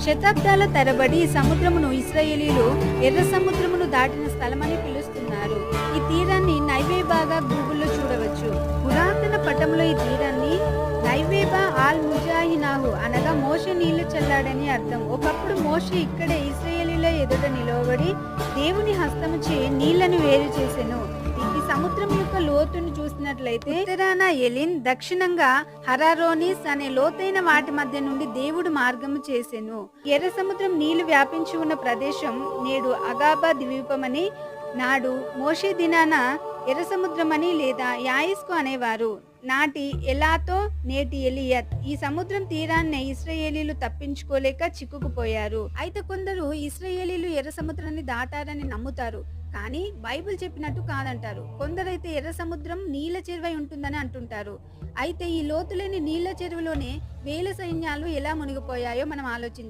శతాబ్దాల తరబడి ఈ సముద్రమును ఇశ్రాయేలీలు ఎర్ర సముద్రమును దాటిన స్థలమని పిలుస్తున్నారు. ఈ తీరాన్ని నైవేబాగా గూగుల్లో చూడవచ్చు. పురాతన పటంలో ఈ తీరాన్ని నైవేబా ఆల్ ముజాహినాహు అనగా మోషే నీళ్లు చల్లాడని అర్థం. ఒకప్పుడు మోషే ఇక్కడే ఇశ్రాయేలీల ఎదుట నిలవబడి దేవుని హస్తముచే నీళ్లను వేరు చేసెను. ఈ సముద్రం యొక్క లోతును చూసినట్లయితే ఉత్తరాన ఎలిన్, దక్షిణంగా హరారోనిస్ అనే లోతైన వాటి మధ్య నుండి దేవుడు మార్గము చేసెను. ఎర్ర సముద్రం నీళ్లు వ్యాపించి ఉన్న ప్రదేశం నేడు అగాబా ద్వీపమని, నాడు మోషే దినాన ఎర్ర సముద్రం అని లేదా యాయిస్కు అనేవారు. నాటి ఎలాతో నేటి ఎలియత్. ఈ సముద్రం తీరాన్నే ఇశ్రాయేలీలు తప్పించుకోలేక చిక్కుకుపోయారు. అయితే కొందరు ఇశ్రాయేలీలు ఎర్ర సముద్రాన్ని దాటారని నమ్ముతారు, కానీ బైబిల్ చెప్పినట్టు కాదంటారు. కొందరైతే ఎర్ర సముద్రం నీళ్ల చెరువై ఉంటుందని అంటుంటారు. అయితే ఈ లోతులేని నీళ్ల చెరువులోనే వేల సైన్యాలు ఎలా మునిగిపోయాయో మనం ఆలోచించాలి.